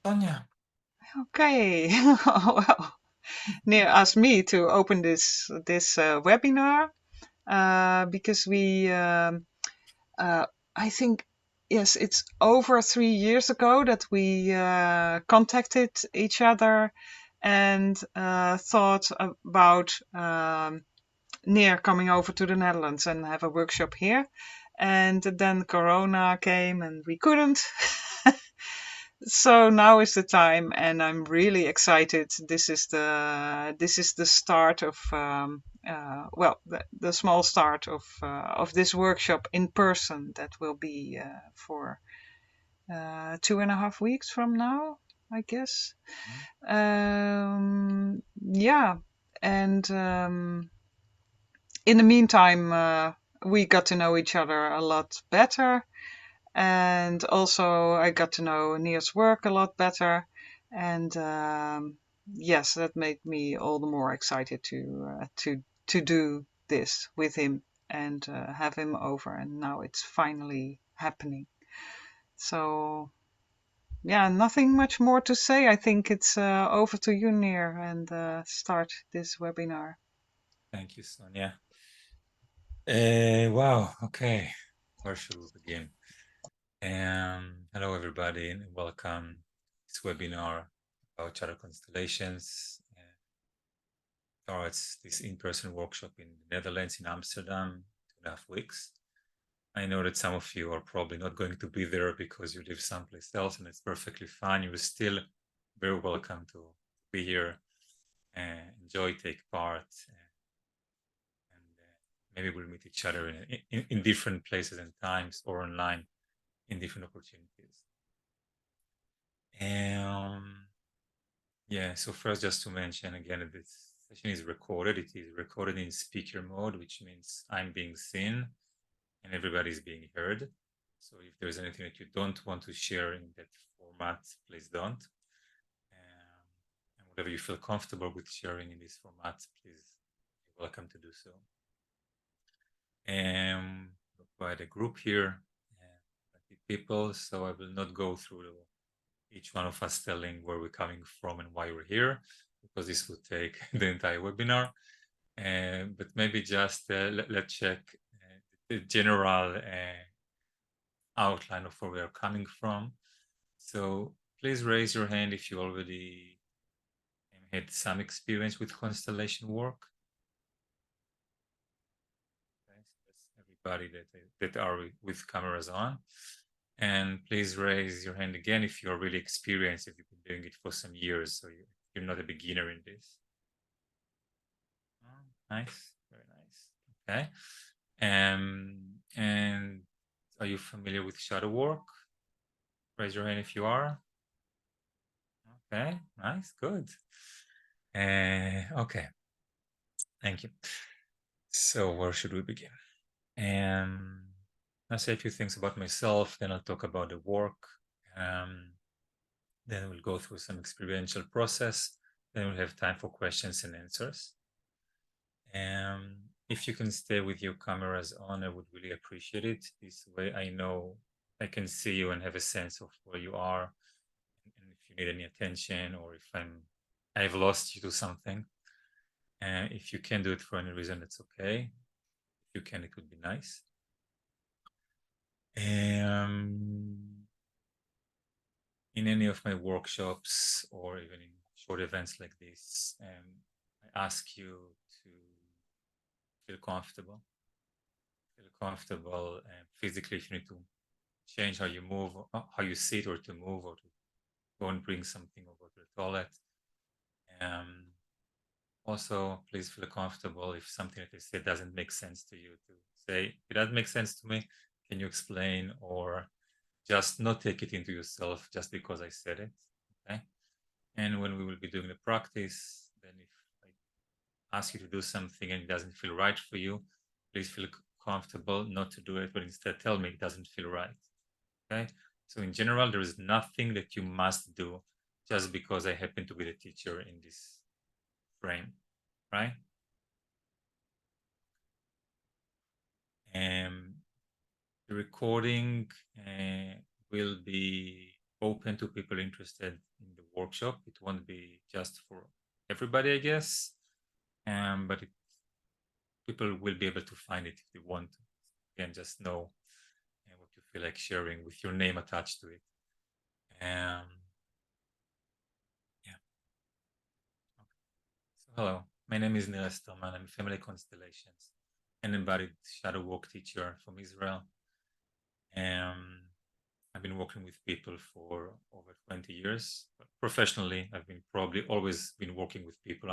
Tanya. Okay. Well, Neil asked me to open this webinar because I think, yes, it's over 3 years ago that we contacted each other and thought about Near coming over to the Netherlands and have a workshop here. And then Corona came and we couldn't. So now is the time, and I'm really excited. This is the start of the small start of this workshop in person that will be for 2.5 weeks from now, I guess. Mhm. Yeah, and in the meantime, we got to know each other a lot better, and also I got to know Nia's work a lot better, and yes, that made me all the more excited to do this with him and have him over, and now it's finally happening. So yeah, nothing much more to say. I think it's over to you, Nir, and start this webinar. Thank you, Sonia. Wow. Okay. Where should we begin? Hello, everybody, and welcome to this webinar about charter constellations. It's this in-person workshop in the Netherlands, in Amsterdam, 2.5 weeks. I know that some of you are probably not going to be there because you live someplace else, and it's perfectly fine. You're still very welcome to be here and enjoy, take part. And maybe we'll meet each other in different places and times or online in different opportunities. Yeah, so first just to mention again that this session is recorded. It is recorded in speaker mode, which means I'm being seen and everybody is being heard. So if there's anything that you don't want to share in that format, please don't. And whatever you feel comfortable with sharing in this format, please, you're welcome to do so. Quite a group here, 20 people, so I will not go through each one of us telling where we're coming from and why we're here, because this would take the entire webinar. But maybe just let's check the general outline of where we are coming from. So please raise your hand if you already had some experience with constellation work. Okay, so that's everybody that are with cameras on. And please raise your hand again if you're really experienced, if you've been doing it for some years, so you're not a beginner in this. Oh, nice, very nice. Okay. And are you familiar with shadow work? Raise your hand if you are. Okay, nice, good. Okay, thank you. So where should we begin? I'll say a few things about myself, then I'll talk about the work. Then we'll go through some experiential process. Then we'll have time for questions and answers. If you can stay with your cameras on, I would really appreciate it. This way I know I can see you and have a sense of where you are, and if you need any attention or if I've lost you to something. If you can do it for any reason, that's okay. If you can, it would be nice. In any of my workshops or even in short events like this, I ask you to feel comfortable. Feel comfortable physically if you need to change how you move, how you sit, or to move, or to go and bring something over to the toilet. Also, please feel comfortable if something that I say doesn't make sense to you, to say, it doesn't make sense to me, can you explain? Or just not take it into yourself just because I said it, okay? And when we will be doing the practice, then if I ask you to do something and it doesn't feel right for you, please feel comfortable not to do it, but instead tell me it doesn't feel right, okay? So in general, there is nothing that you must do just because I happen to be the teacher in this frame, right? The recording will be open to people interested in the workshop. It won't be just for everybody, I guess, but people will be able to find it if they want to. Again, just know what you feel like sharing with your name attached to it. Um, yeah. Okay. So hello, my name is Nir Esterman. I'm a family constellations and embodied shadow work teacher from Israel. I've been working with people for over 20 years. But professionally, I've been probably always been working with people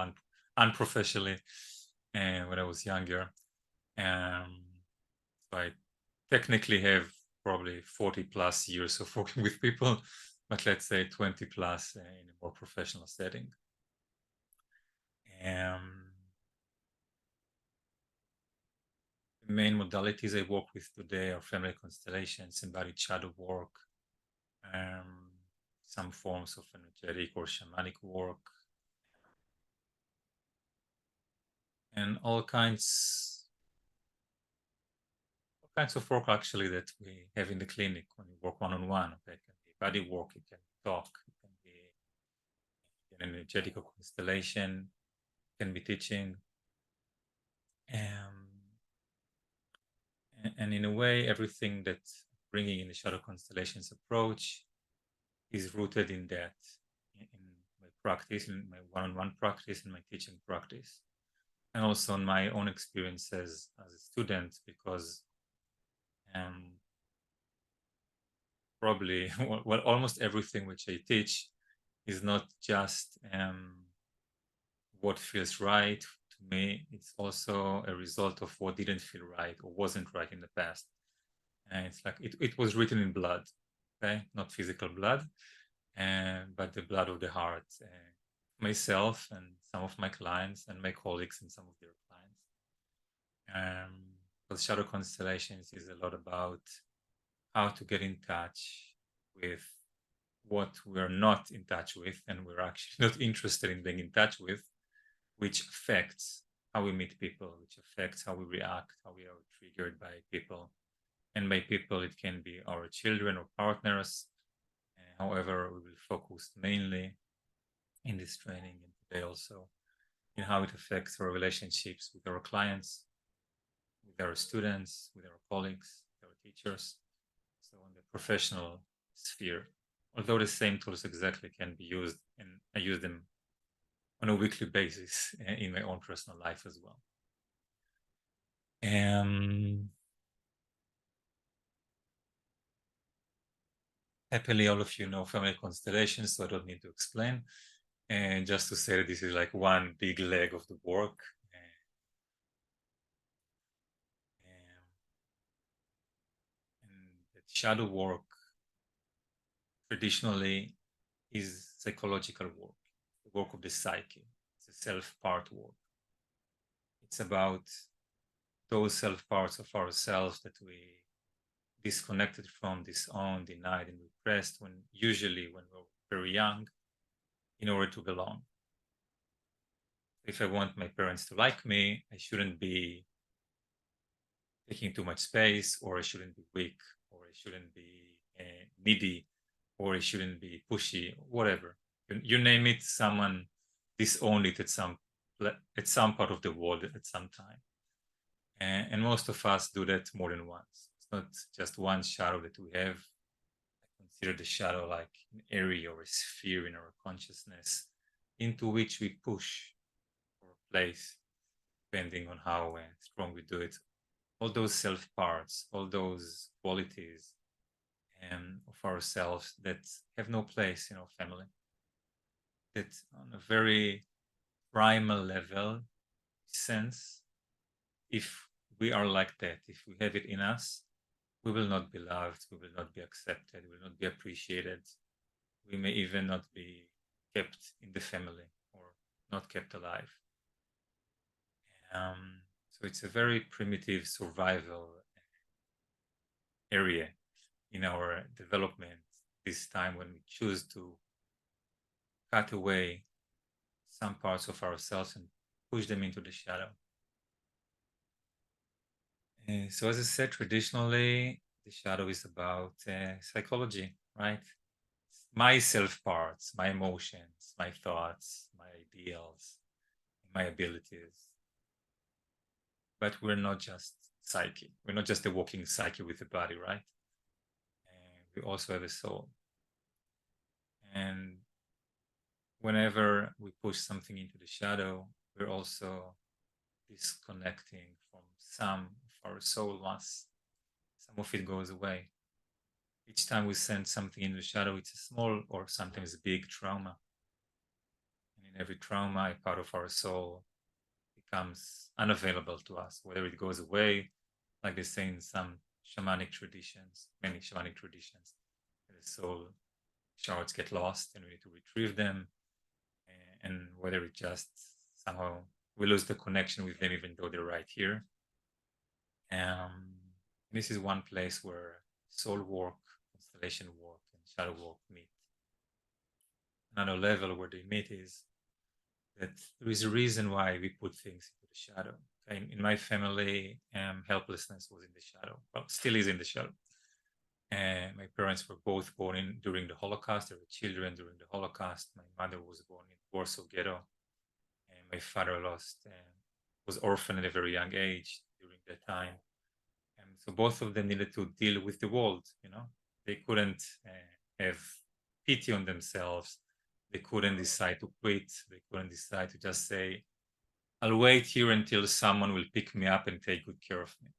unprofessionally and when I was younger. So I technically have probably 40 plus years of working with people, but let's say 20 plus in a more professional setting. The main modalities I work with today are family constellations, embodied shadow work, some forms of energetic or shamanic work, and all kinds of work actually that we have in the clinic when we work one-on-one. Okay, it can be body work, it can be talk, it can be an energetic constellation, it can be teaching. And in a way, everything that bringing in the shadow constellations approach is rooted in that, in my practice, in my one-on-one practice, in my teaching practice, and also in my own experiences as a student, because probably well, almost everything which I teach is not just what feels right to me. It's also a result of what didn't feel right or wasn't right in the past. And it's like it was written in blood, okay, not physical blood, but the blood of the heart. Myself and some of my clients and my colleagues and some of their clients. Because shadow constellations is a lot about how to get in touch with what we're not in touch with and we're actually not interested in being in touch with, which affects how we meet people, which affects how we react, how we are triggered by people. And by people, it can be our children or partners. However, we will focus mainly in this training and today also in how it affects our relationships with our clients, with our students, with our colleagues, with our teachers. So in the professional sphere, although the same tools exactly can be used, and I use them on a weekly basis in my own personal life as well. Happily, all of you know family constellations, so I don't need to explain. And just to say that this is like one big leg of the work. And that shadow work traditionally is psychological work, the work of the psyche. It's a self part work. It's about those self parts of ourselves that we disconnected from, disowned, denied, and repressed usually when we're very young in order to belong. If I want my parents to like me, I shouldn't be taking too much space, or I shouldn't be weak, or I shouldn't be needy, or I shouldn't be pushy, whatever. You name it, someone disowned it at some part of the world at some time. And most of us do that more than once. It's not just one shadow that we have. I consider the shadow like an area or a sphere in our consciousness into which we push for a place, depending on how strong we do it. All those self parts, all those qualities of ourselves that have no place in our family, that on a very primal level sense, if we are like that, if we have it in us, we will not be loved, we will not be accepted, we will not be appreciated. We may even not be kept in the family or not kept alive. So it's a very primitive survival area in our development this time when we choose to cut away some parts of ourselves and push them into the shadow. So as I said, traditionally, the shadow is about psychology, right? my self parts, my emotions, my thoughts, my ideals, my abilities. But we're not just psyche. We're not just a walking psyche with a body, right? And we also have a soul. And whenever we push something into the shadow, we're also disconnecting from some of our soul mass. Some of it goes away. Each time we send something into the shadow, it's a small or sometimes a big trauma. And in every trauma, a part of our soul becomes unavailable to us, whether it goes away, like they say in some shamanic traditions, many shamanic traditions, the soul shards get lost and we need to retrieve them, and whether it just somehow we lose the connection with them even though they're right here. This is one place where soul work, constellation work, and shadow work meet. Another level where they meet is that there is a reason why we put things into the shadow. Okay? In my family, helplessness was in the shadow. Well, still is in the shadow. My parents were both born during the Holocaust. They were children during the Holocaust. My mother was born in Warsaw Ghetto, and my father was orphaned at a very young age during that time. And so both of them needed to deal with the world. They couldn't have pity on themselves. They couldn't decide to quit. They couldn't decide to just say, I'll wait here until someone will pick me up and take good care of me.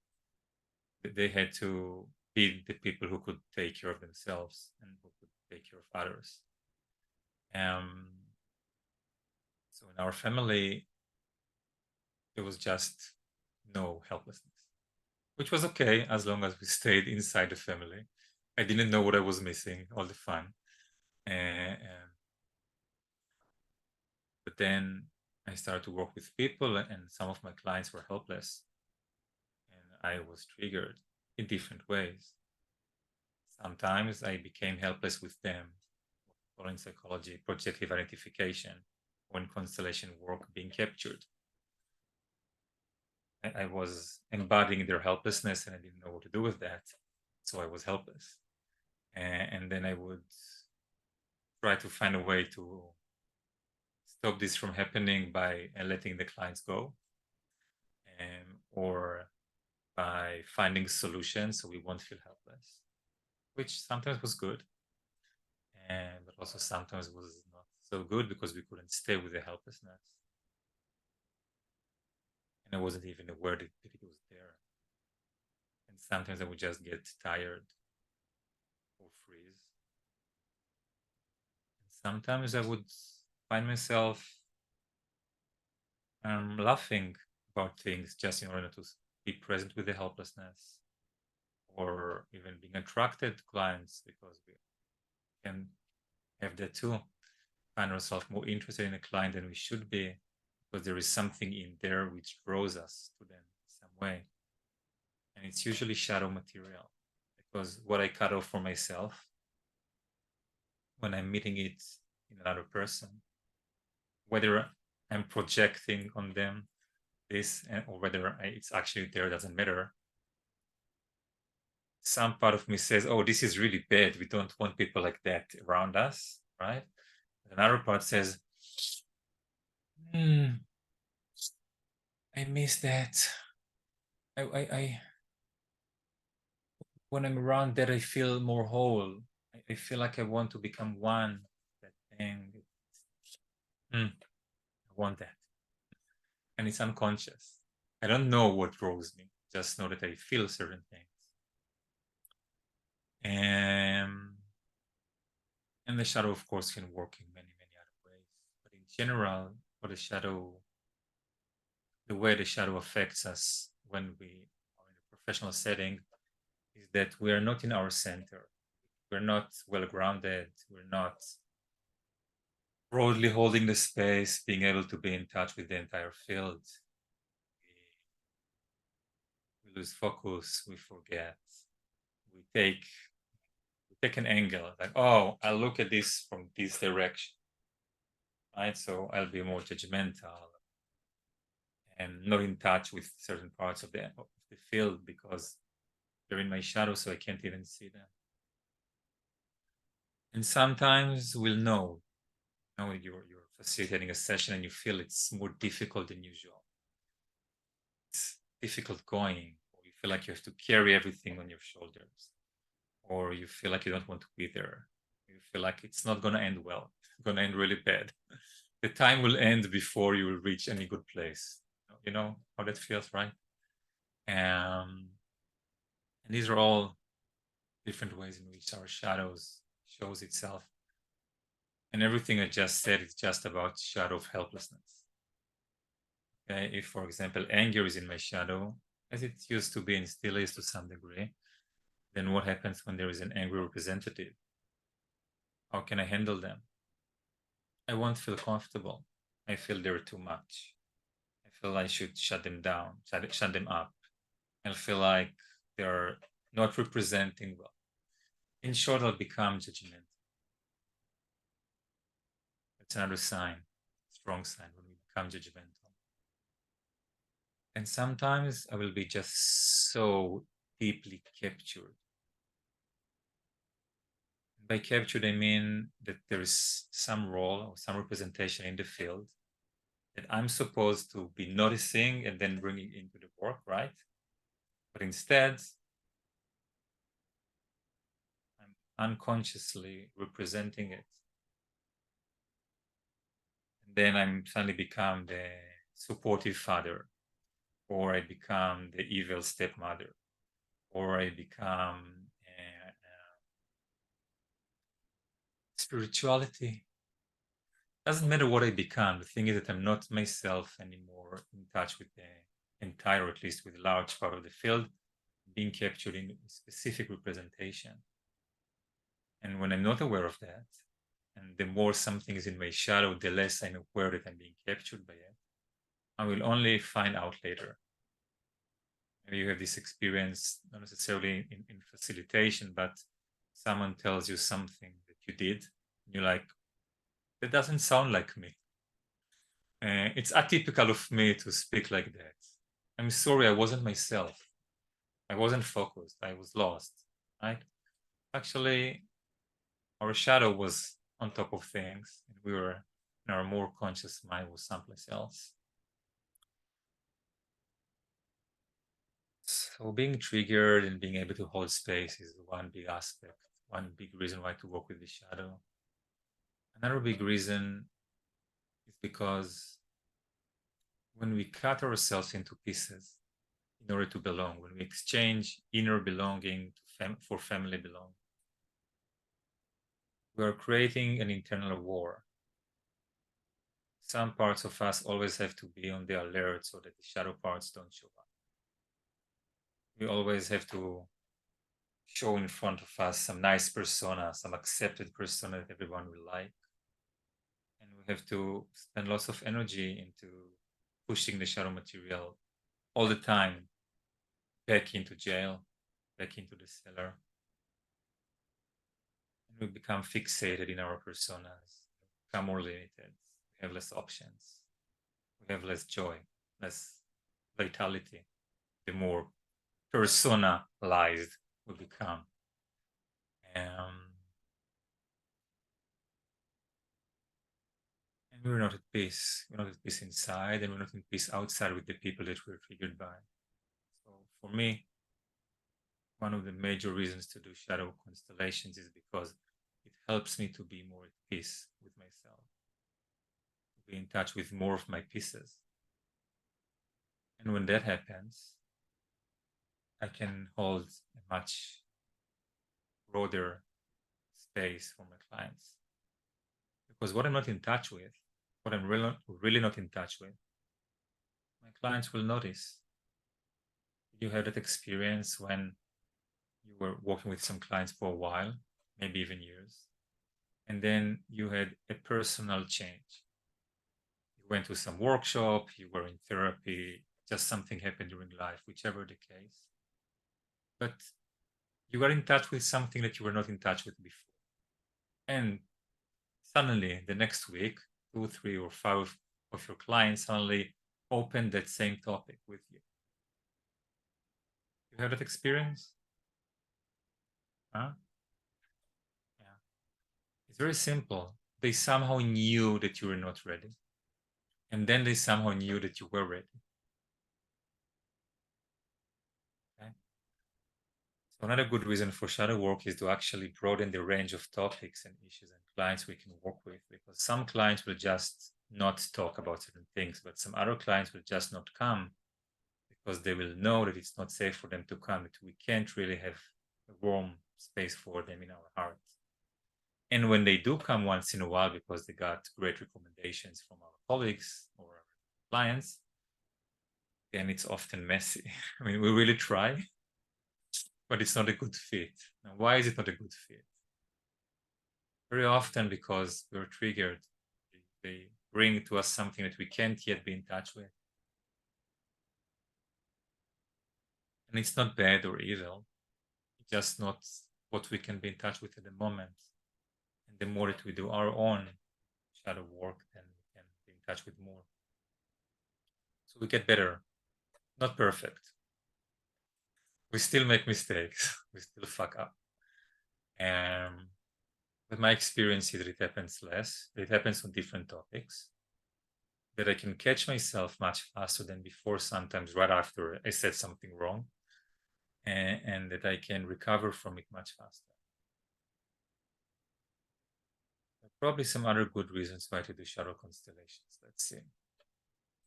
They had to be the people who could take care of themselves and who could take care of others. So in our family, there was just no helplessness, which was okay as long as we stayed inside the family. I didn't know what I was missing, all the fun. But then I started to work with people, and some of my clients were helpless. And I was triggered in different ways. Sometimes I became helpless with them, or in psychology, projective identification, when constellation work being captured. I was embodying their helplessness and I didn't know what to do with that. So I was helpless. And then I would try to find a way to stop this from happening by letting the clients go, or by finding solutions so we won't feel helpless, which sometimes was good, but also sometimes was not so good because we couldn't stay with the helplessness. And I wasn't even aware that it was there. And sometimes I would just get tired or freeze. And sometimes I would find myself laughing about things just in order to be present with the helplessness, or even being attracted to clients because we can have that too. Find ourselves more interested in a client than we should be because there is something in there which draws us to them in some way. And it's usually shadow material, because what I cut off for myself, when I'm meeting it in another person, whether I'm projecting on them this or whether it's actually there, doesn't matter. Some part of me says, oh, this is really bad. We don't want people like that around us, right? Another part says, I miss that. I when I'm around that, I feel more whole. I feel like I want to become one. That thing. I want that. And it's unconscious. I don't know what draws me. Just know that I feel certain things. And the shadow, of course, can work in many, many other ways. But in general, the way the shadow affects us when we are in a professional setting is that we are not in our center. We're not well grounded. We're not broadly holding the space, being able to be in touch with the entire field. We lose focus, we forget, we take an angle, like, oh, I'll look at this from this direction, right? So I'll be more judgmental and not in touch with certain parts of the field because they're in my shadow, so I can't even see them. And sometimes we'll know, you're facilitating a session and you feel it's more difficult than usual. It's difficult going, or you feel like you have to carry everything on your shoulders, or you feel like you don't want to be there. You feel like it's not going to end well. It's going to end really bad. The time will end before you will reach any good place. You know how that feels, right? And these are all different ways in which our shadows shows itself. And everything I just said is just about shadow of helplessness. Okay, if for example anger is in my shadow, as it used to be and still is to some degree, then what happens when there is an angry representative? How can I handle them? I won't feel comfortable. I feel they're too much. I feel I should shut them down, shut them up. I feel like they're not representing well. In short, I'll become judgmental. That's another sign, strong sign when we become judgmental. And sometimes I will be just so deeply captured. By captured, I mean that there is some role or some representation in the field that I'm supposed to be noticing and then bringing into the work, right? But instead, I'm unconsciously representing it. And then I'm suddenly become the supportive father, or I become the evil stepmother, or I become spirituality. Doesn't matter what I become. The thing is that I'm not myself anymore, in touch with the entire, or at least with a large part of the field, being captured in a specific representation. And when I'm not aware of that, and the more something is in my shadow, the less I'm aware that I'm being captured by it, I will only find out later. Maybe you have this experience, not necessarily in facilitation, but someone tells you something that you did, and you're like, that doesn't sound like me. It's atypical of me to speak like that. I'm sorry, I wasn't myself. I wasn't focused. I was lost, right? Actually, our shadow was on top of things, and we were in our more conscious mind was someplace else. So being triggered and being able to hold space is one big aspect, one big reason why to work with the shadow. Another big reason is because when we cut ourselves into pieces in order to belong, when we exchange inner belonging for family belonging, we are creating an internal war. Some parts of us always have to be on the alert so that the shadow parts don't show up. We always have to show in front of us some nice persona, some accepted persona that everyone will like. And we have to spend lots of energy into pushing the shadow material all the time back into jail, back into the cellar. And we become fixated in our personas, become more limited, we have less options, we have less joy, less vitality, the more personalized we become. And we're not at peace. We're not at peace inside, and we're not in peace outside with the people that we're triggered by. So for me, one of the major reasons to do shadow constellations is because it helps me to be more at peace with myself, to be in touch with more of my pieces. And when that happens, I can hold a much broader space for my clients. Because what I'm not in touch with, what I'm really not in touch with, my clients will notice. You had that experience when you were working with some clients for a while, maybe even years, and then you had a personal change. You went to some workshop, you were in therapy, just something happened during life, whichever the case. But you got in touch with something that you were not in touch with before. And suddenly, the next week, 2, 3, or 5 of your clients suddenly open that same topic with you. You have that experience? Huh? Yeah. It's very simple. They somehow knew that you were not ready. And then they somehow knew that you were ready. Okay? So another good reason for shadow work is to actually broaden the range of topics and issues and clients we can work with, because some clients will just not talk about certain things, but some other clients will just not come because they will know that it's not safe for them to come, that we can't really have a warm space for them in our heart. And when they do come once in a while because they got great recommendations from our colleagues or our clients, then it's often messy. I mean, we really try, but it's not a good fit. Now, why is it not a good fit? Very often because we're triggered. They bring to us something that we can't yet be in touch with. And it's not bad or evil. It's just not what we can be in touch with at the moment. And the more that we do our own shadow work, then we can be in touch with more. So we get better, not perfect. We still make mistakes. We still fuck up. But my experience is that it happens less. It happens on different topics. That I can catch myself much faster than before, sometimes right after I said something wrong, and that I can recover from it much faster. Probably some other good reasons why to do shadow constellations. Let's see.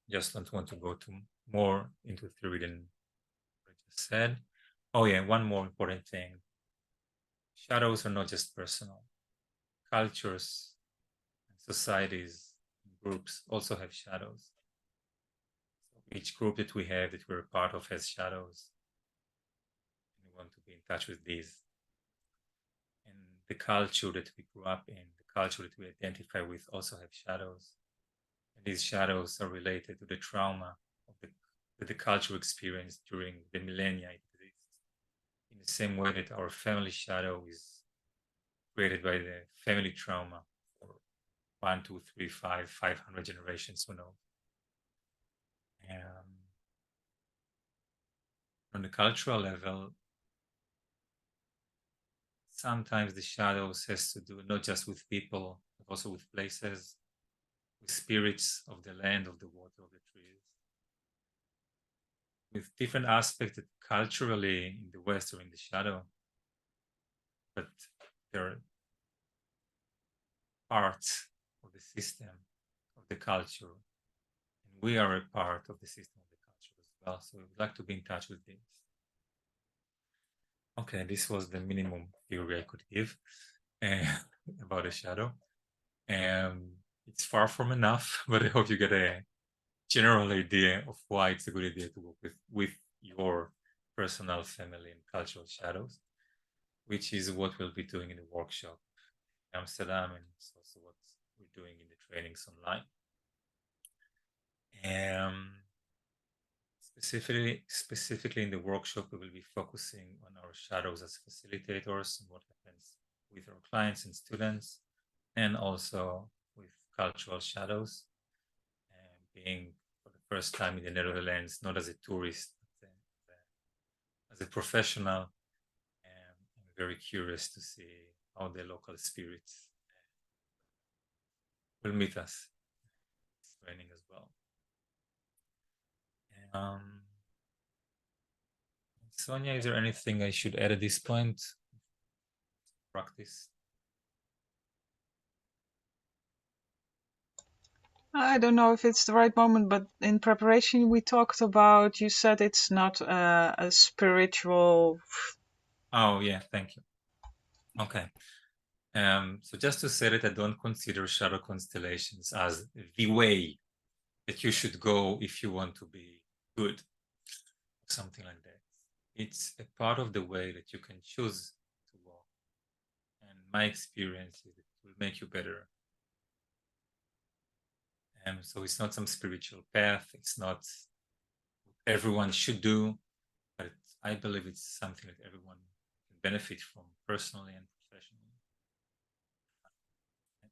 Just don't want to go too more into theory than what I just said. Oh yeah, one more important thing. Shadows are not just personal. Cultures, societies, groups also have shadows. So each group that we have that we're a part of has shadows. And we want to be in touch with these. And the culture that we grew up in, the culture that we identify with also have shadows. And these shadows are related to the trauma of that the culture experienced during the millennia it exists. In the same way that our family shadow is created by the family trauma for 1, 2, 3, 5, 500 generations, who knows. On the cultural level, sometimes the shadows has to do not just with people, but also with places, with spirits of the land, of the water, of the trees, with different aspects that culturally in the West are in the shadow, but they're parts of the system, of the culture. And we are a part of the system of the culture as well. So we'd like to be in touch with this. Okay, this was the minimum theory I could give about a shadow. It's far from enough, but I hope you get a general idea of why it's a good idea to work with your personal, family, and cultural shadows, which is what we'll be doing in the workshop in Amsterdam, and it's also what we're doing in the trainings online. Specifically in the workshop, we will be focusing on our shadows as facilitators and what happens with our clients and students, and also with cultural shadows, being for the first time in the Netherlands, not as a tourist, but as a professional. I'm very curious to see how the local spirits will meet us. It's training as well. Sonia, is there anything I should add at this point? Practice. I don't know if it's the right moment, but in preparation we talked about, you said it's not a spiritual. Oh yeah, thank you. Okay. So just to say that I don't consider shadow constellations as the way that you should go if you want to be good, something like that. It's a part of the way that you can choose to walk. And my experience is it will make you better. So it's not some spiritual path. It's not what everyone should do, but I believe it's something that everyone can benefit from personally and professionally.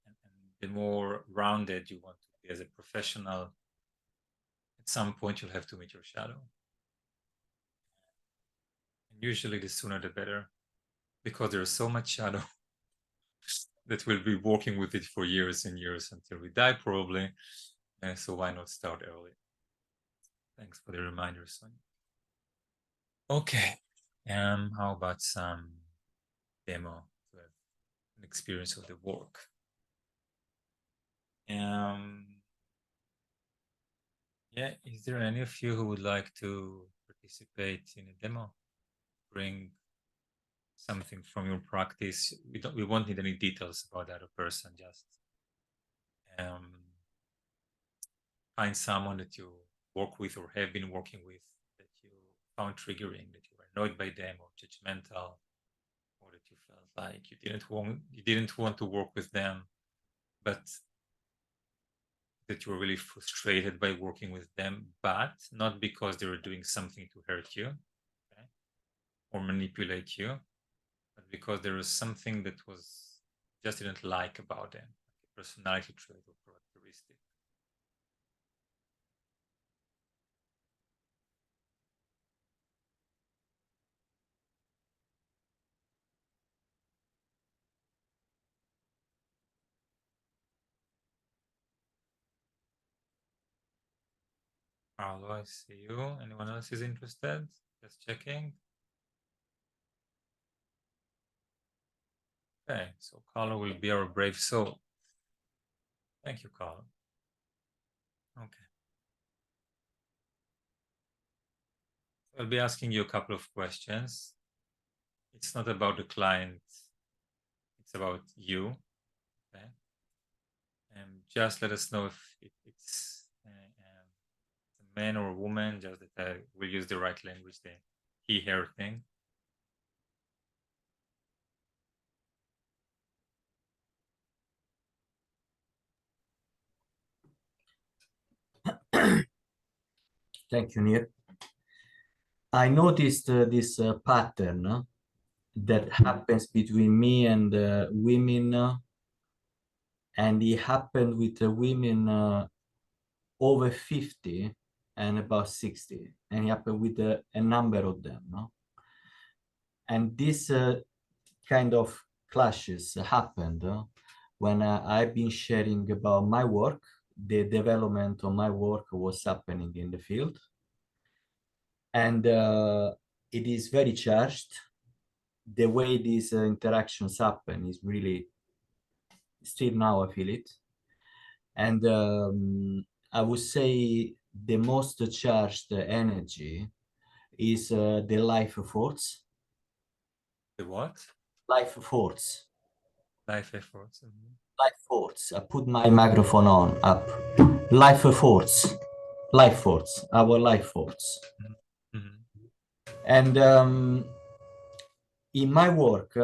And the more rounded you want to be as a professional, at some point you'll have to meet your shadow. And usually the sooner the better, because there's so much shadow that we'll be working with it for years and years until we die, probably. So why not start early? Thanks for the reminder, Sonia. Okay. How about some demo to have an experience of the work? Yeah, is there any of you who would like to participate in a demo? Bring something from your practice. We won't need any details about the other person, just find someone that you work with or have been working with that you found triggering, that you were annoyed by them or judgmental, or that you felt like you didn't want to work with them, but that you were really frustrated by working with them, but not because they were doing something to hurt you, okay, or manipulate you, but because there was something that was just didn't like about them, like a personality trait or characteristic. Carlo, I see you. Anyone else is interested? Just checking. Okay, so Carlo will be our brave soul. Thank you, Carlo. Okay. I'll be asking you a couple of questions. It's not about the client, it's about you. Okay. And just let us know if it's a man or a woman, just that I will use the right language, the he, her thing. Thank you, Nir. I noticed this pattern that happens between me and women, and it happened with women over 50 and about 60, and it happened with a number of them. No? And this kind of clashes happened when I've been sharing about my work. The development of my work was happening in the field, and it is very charged. The way these interactions happen is really, still now I feel it. And I would say the most charged energy is the life force. The what? Life force. Life efforts. Mm-hmm. Life force. I put my microphone on up. Life force. Life force. Our life force. Mm-hmm. Mm-hmm. And in my work,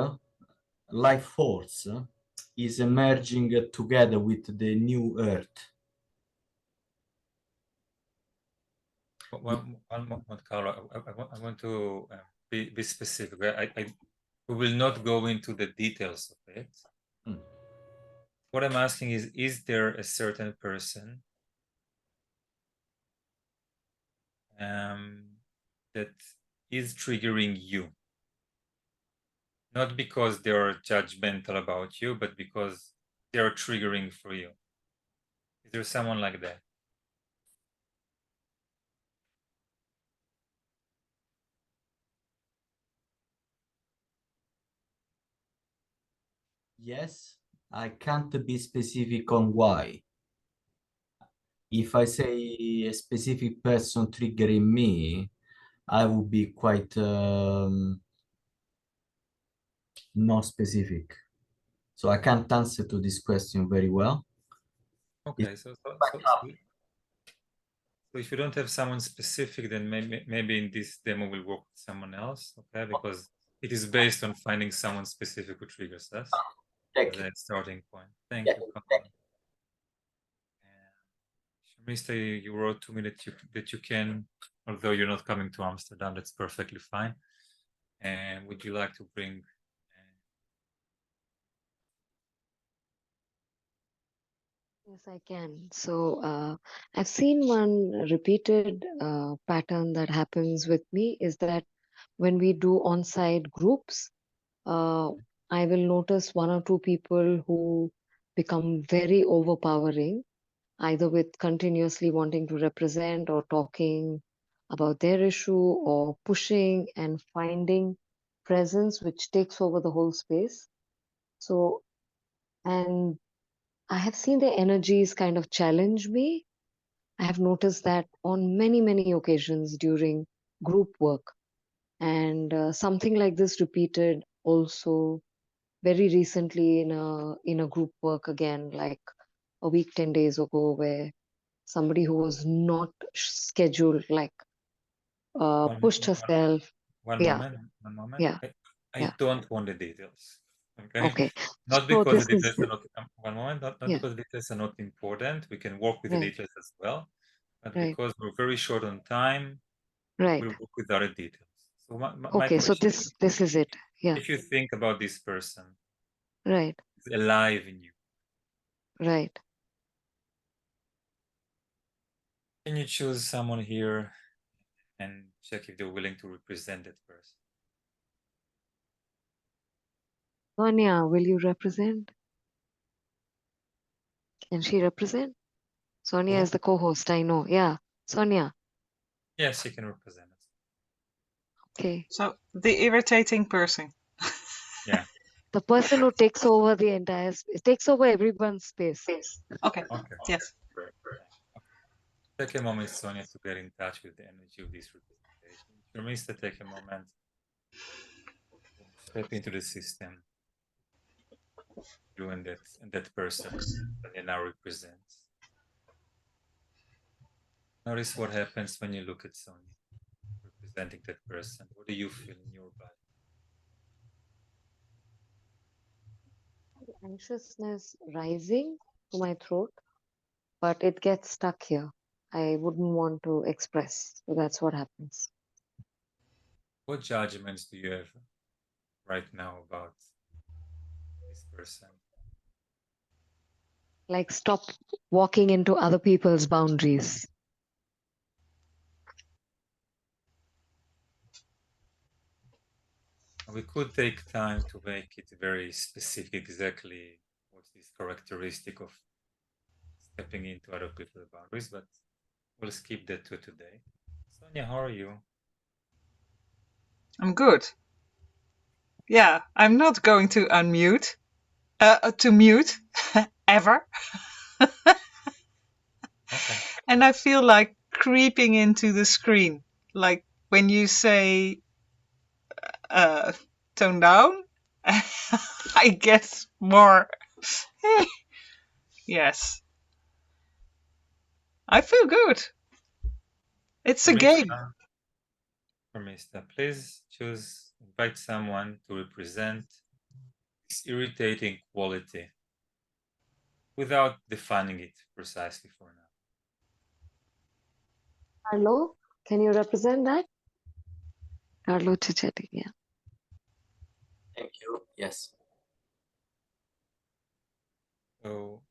life force is emerging together with the new earth. One moment, Carlo. I want to be specific. We will not go into the details of it. What I'm asking is there a certain person that is triggering you? Not because they are judgmental about you, but because they are triggering for you. Is there someone like that? Yes, I can't be specific on why. If I say a specific person triggering me, I would be quite not specific. So I can't answer to this question very well. Okay, It's so quite tough. if you don't have someone specific, then maybe in this demo we'll work with someone else, okay? Because it is based on finding someone specific who triggers us as a starting point. Thank you, Colin. Shamista, you wrote to me that you can, although you're not coming to Amsterdam, that's perfectly fine. And would you like to bring? Yes, I can. So I've seen one repeated pattern that happens with me is that when we do on-site groups, I will notice one or two people who become very overpowering, either with continuously wanting to represent or talking about their issue or pushing and finding presence which takes over the whole space. So, and I have seen their energies kind of challenge me. I have noticed that on many, many occasions during group work. And something like this repeated also very recently in a group work again, like a week, 10 days ago, where somebody who was not scheduled, like One, pushed one, herself. one Yeah, moment, one moment. yeah, I yeah. don't want the details. Okay. Okay. Not So because this the is, details are not, one moment, not yeah, because the details are not important. We can work with the right, details as well, but right, because we're very short on time, right. we'll work with other details. So my Okay, so question this is it. Yeah, if you think about this person right, is alive in you, right. can you choose someone here and check if they're willing to represent that person? Sonia, will you represent? Can she represent? Sonia Who? is the co-host, I know. Yeah, Sonia. Yes, she can represent us. Okay. So the irritating person. Yeah. The person who takes over the entire space, takes over everyone's space. Okay. Okay. Yes. Great. Take a moment, Sonia, to get in touch with the energy of this representation. Sharmista, take a moment. Step into the system. You and that person that you now represents. Notice what happens when you look at Sonia representing that person. What do you feel in your body? Anxiousness rising to my throat, but it gets stuck here. I wouldn't want to express. So that's what happens. What judgments do you have right now about this person? Like, stop walking into other people's boundaries. We could take time to make it very specific exactly what's this characteristic of stepping into other people's boundaries, but we'll skip that to today. Sonia, how are you? I'm good. Yeah, I'm not going to unmute. To mute ever. Okay. And I feel like creeping into the screen. Like when you say tone down, I guess more. Yes. I feel good. It's a game. Mr. Please choose, invite someone to represent this irritating quality without defining it precisely for now. Carlo, can you represent that? Carlo Cicetti, yeah. Thank you. Yes. So,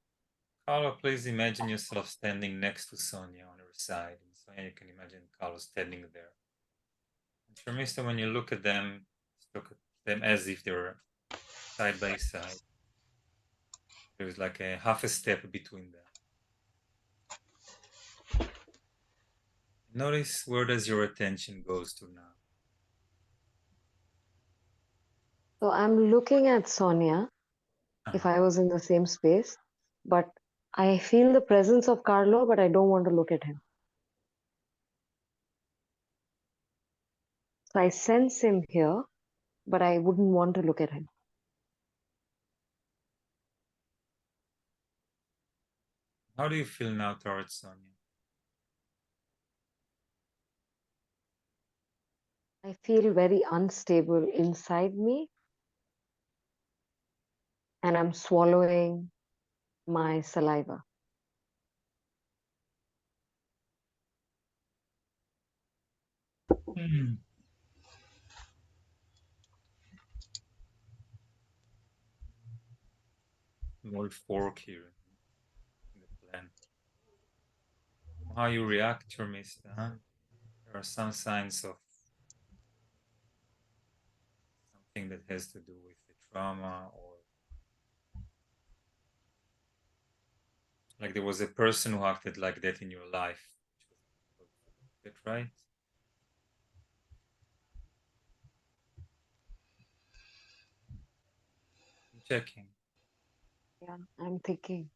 Carlo, please imagine yourself standing next to Sonia on her side. And Sonia, you can imagine Carlo standing there. And Sharmista, when you look at them as if they were side by side. There's like a half a step between them. Notice where does your attention goes to now. So I'm looking at Sonia, if I was in the same space, but I feel the presence of Carlo, but I don't want to look at him. So I sense him here, but I wouldn't want to look at him. How do you feel now towards Sonia? I feel very unstable inside me, and I'm swallowing my saliva. Small fork here in the plan. How you react, Sharmista? There are some signs of something something that has to do with the trauma, or like there was a person who acted like that in your life. Is that right? I'm checking. Yeah, I'm thinking.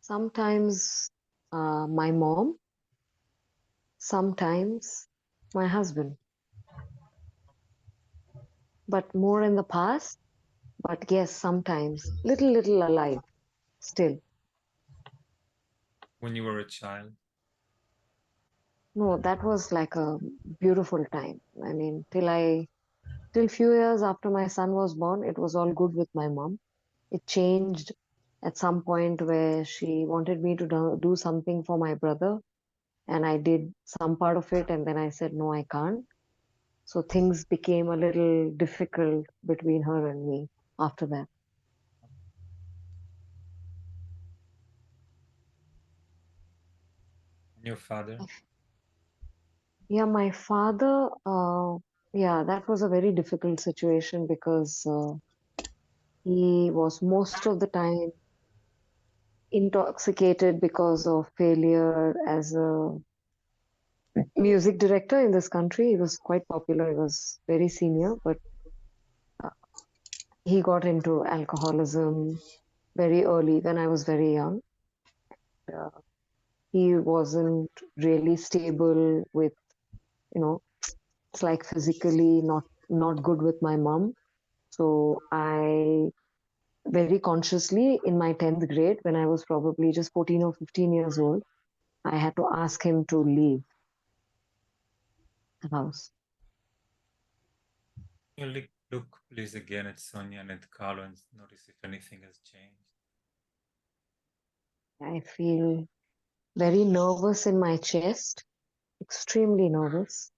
Sometimes my mom, sometimes my husband, but more in the past. But yes, sometimes little alive still. When you were a child, No, that was like a beautiful time. I mean, till few years after my son was born, it was all good with my mom. It changed at some point where she wanted me to do something for my brother, and I did some part of it, and then I said, no, I can't. So things became a little difficult between her and me after that. and your father, Yeah, my father, yeah, that was a very difficult situation because he was most of the time intoxicated because of failure as a music director in this country. He was quite popular, he was very senior, but uh, he got into alcoholism very early when I was very young. Uh, he wasn't really stable with, you know, it's like physically not good with my mom. So I very consciously in my 10th grade, when I was probably just 14 or 15 years old, I had to ask him to leave the house. you look please again at Sonia and at Carlo and notice if anything has changed. I feel very nervous in my chest, extremely nervous.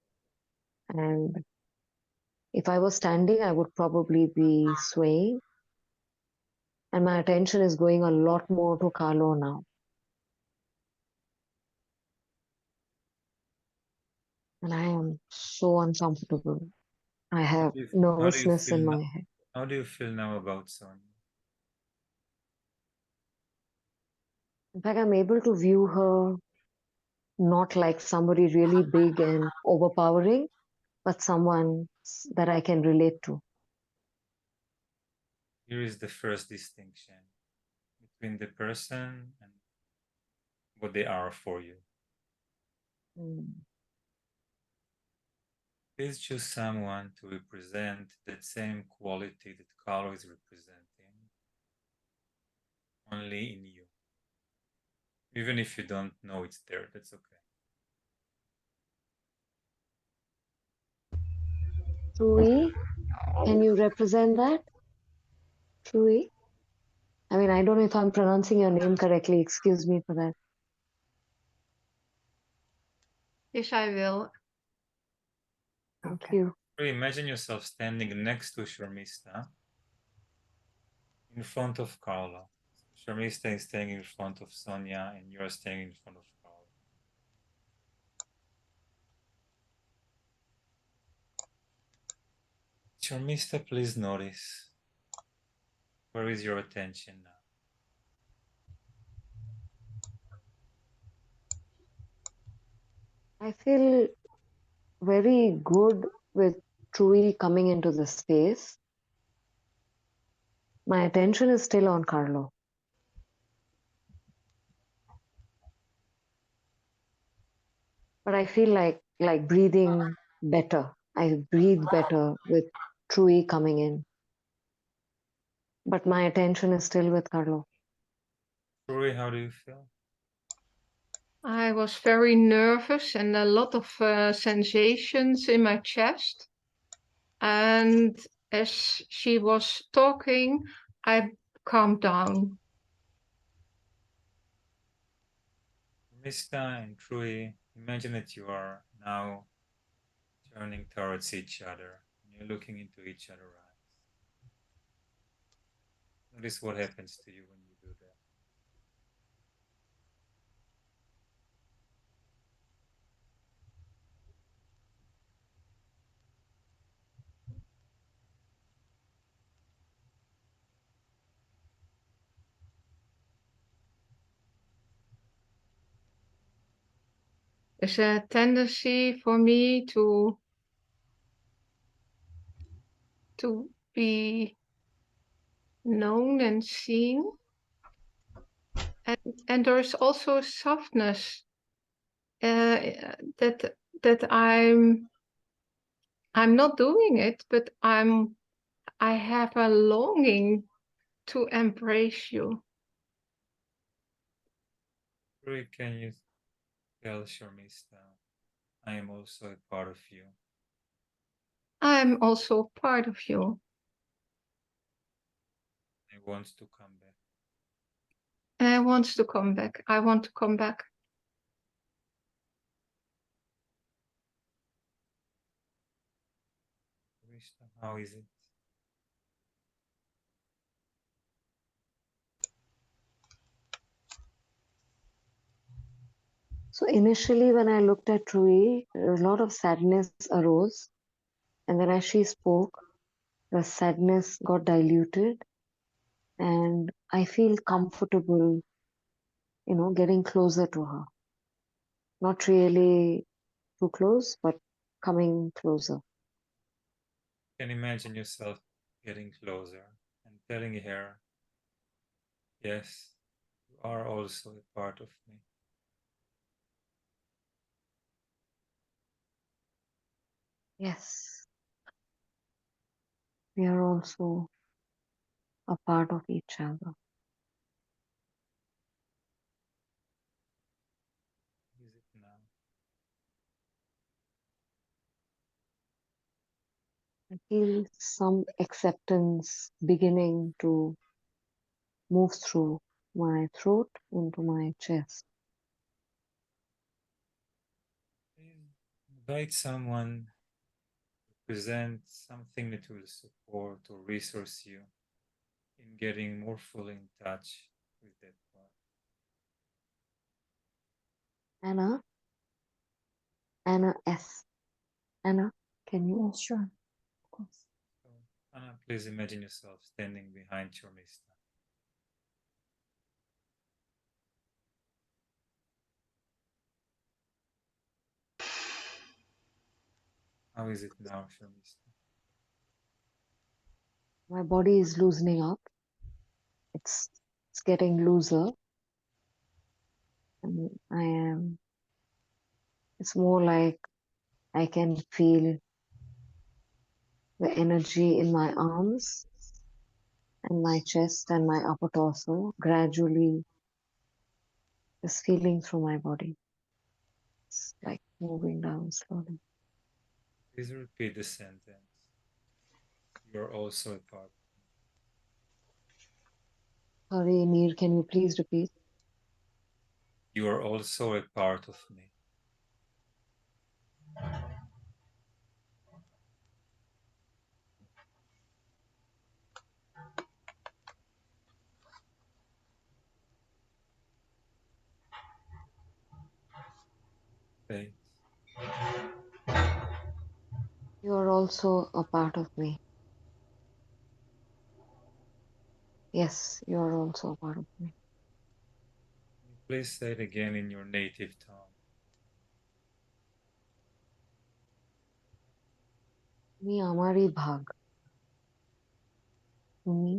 And if I was standing, I would probably be swaying. And my attention is going a lot more to Carlo now. And I am so uncomfortable. I have How do you nervousness feel in now? my head. How do you feel now about Sonia? In fact, I'm able to view her not like somebody really big and overpowering, but someone that I can relate to. Here is the first distinction between the person and what they are for you. Mm. Please choose someone to represent that same quality that Carlo is representing, only in you. Even if you don't know it's there, that's okay. Trui, can you represent that? Trui? I mean, I don't know if I'm pronouncing your name correctly. Excuse me for that. Yes, I will. Thank Okay. you. Imagine yourself standing next to Sharmista in front of Carlo. Sharmista is staying in front of Sonia and you're staying in front of Carlo. Sharmista, please notice, where is your attention now? I feel very good with Trui coming into the space. My attention is still on Carlo. But I feel like breathing better. I breathe better with Trui coming in. But my attention is still with Carlo. Rory, how do you feel? I was very nervous and a lot of sensations in my chest. And as she was talking, I calmed down. Mista and Trui, imagine that you are now turning towards each other and you're looking into each other's eyes. Notice what happens to you when you do that. There's a tendency for me to be known and seen. And there's also a softness that I'm not doing it, but I have a longing to embrace you. Rui, can you tell Sharmista, I am also a part of you. I'm also part of you. I want to come back. And I want to come back. I want to come back. Sharmista, how is it? So initially, when I looked at Rui, a lot of sadness arose. And then as she spoke, the sadness got diluted. And I feel comfortable, getting closer to her. Not really too close, but coming closer. You can imagine yourself getting closer and telling her, yes, you are also a part of me. Yes, we are also a part of each other. Is it now? I feel some acceptance beginning to move through my throat into my chest. Please invite someone to present something that will support or resource you in getting more fully in touch with that part. Anna S. Anna, can you? Sure, of course. So, Anna, please imagine yourself standing behind Sharmista. How is it now, Sharmista? My body is loosening up. It's getting looser. And it's more like I can feel the energy in my arms and my chest and my upper torso gradually just feeling through my body. It's like moving down slowly. Please repeat the sentence. You're also a part. Sorry, Neer, can you please repeat? You are also a part of me. Thanks. You are also a part of me. Yes, you are also a part of me. Please say it again in your native tongue. তুমি আমারই ভাগ তুমি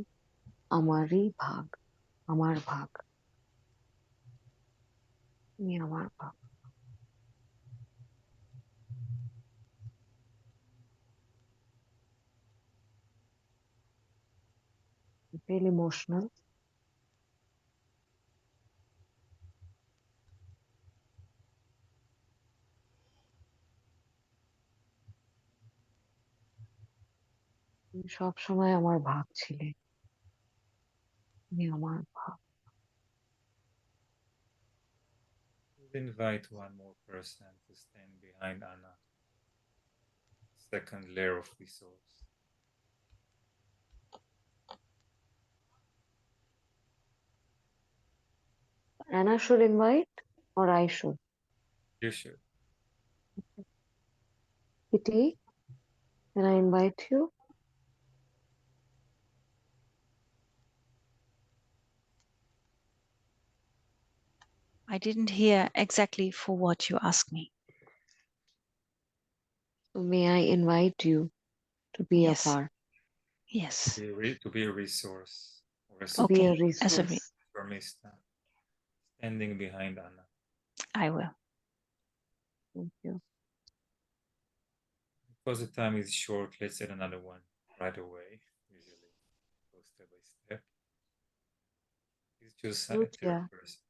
আমারই ভাগ আমার ভাগ তুমি আমার ভাগ I feel emotional. তুমি সবসময় আমার ভাগ ছিলে তুমি আমার ভাগ We'll invite one more person to stand behind Anna. Second layer of resource. Anna should invite or I should? You should. Kitty, can I invite you? I didn't hear exactly for what you asked me. So may I invite you to be a Yes. part, Yes. To be a resource or a to be a Okay. As a resource? for Mr. Standing behind Anna. I will. Thank you. Because the time is short, let's add another one right away. Usually go step by step. Please choose a third Lucia, person.